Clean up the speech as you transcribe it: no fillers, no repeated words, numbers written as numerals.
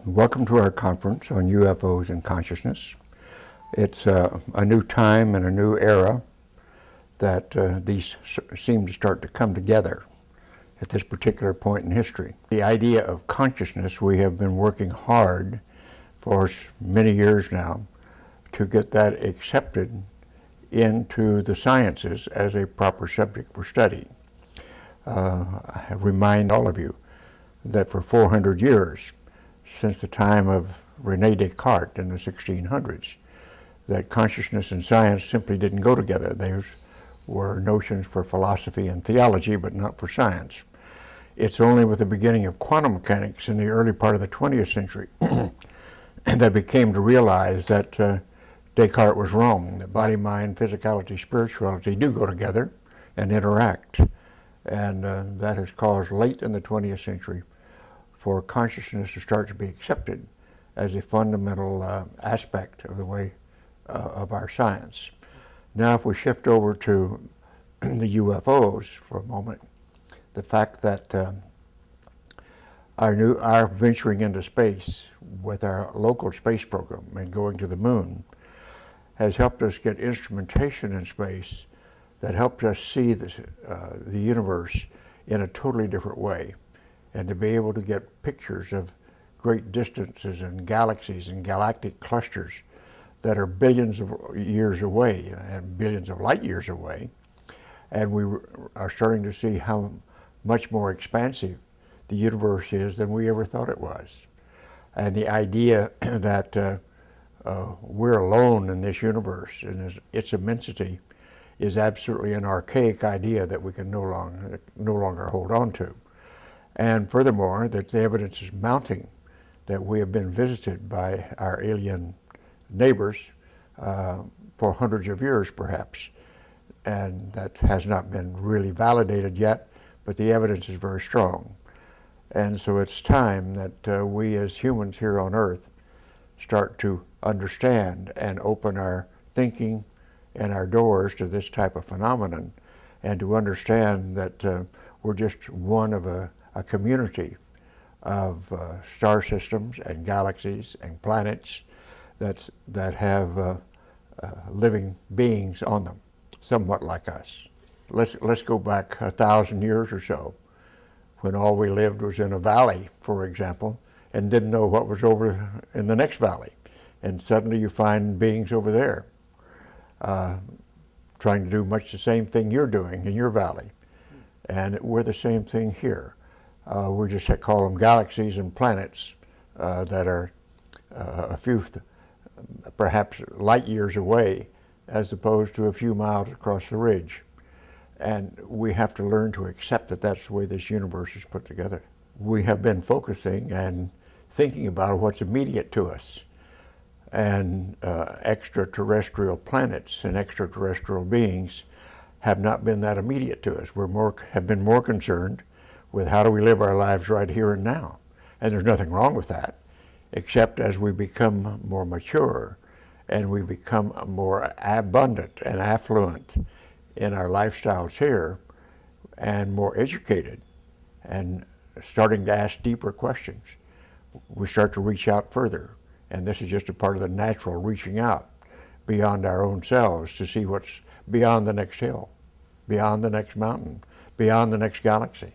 Welcome to our conference on UFOs and consciousness. It's a new time and a new era that these seem to start to come together at this particular point in history. The idea of consciousness, we have been working hard for many years now to get that accepted into the sciences as a proper subject for study. I remind all of you that for 400 years, since the time of René Descartes in the 1600s, that consciousness and science simply didn't go together. Those were notions for philosophy and theology, but not for science. It's only with the beginning of quantum mechanics in the early part of the 20th century that we came to realize that Descartes was wrong, that body, mind, physicality, spirituality do go together and interact. And that has caused late in the 20th century for consciousness to start to be accepted as a fundamental aspect of the way of our science. Now if we shift over to the UFOs for a moment, the fact that our venturing into space with our local space program and going to the moon has helped us get instrumentation in space that helped us see the universe in a totally different way, and to be able to get pictures of great distances and galaxies and galactic clusters that are billions of years away and billions of light years away. And we are starting to see how much more expansive the universe is than we ever thought it was. And the idea that we're alone in this universe and its immensity is absolutely an archaic idea that we can no longer hold on to. And furthermore, that the evidence is mounting that we have been visited by our alien neighbors for hundreds of years perhaps. And that has not been really validated yet, but the evidence is very strong. And so it's time that we as humans here on Earth start to understand and open our thinking and our doors to this type of phenomenon, and to understand that we're just one of a community of star systems and galaxies and planets that have living beings on them, somewhat like us. Let's go back 1,000 years or so, when all we lived was in a valley, for example, and didn't know what was over in the next valley. And suddenly you find beings over there trying to do much the same thing you're doing in your valley. And we're the same thing here. We just call them galaxies and planets that are a few, perhaps light years away, as opposed to a few miles across the ridge. And we have to learn to accept that that's the way this universe is put together. We have been focusing and thinking about what's immediate to us. And extraterrestrial planets and extraterrestrial beings have not been that immediate to us. Have been more concerned with how do we live our lives right here and now. And there's nothing wrong with that, except as we become more mature and we become more abundant and affluent in our lifestyles here, and more educated and starting to ask deeper questions, we start to reach out further. And this is just a part of the natural reaching out beyond our own selves to see what's beyond the next hill, beyond the next mountain, beyond the next galaxy.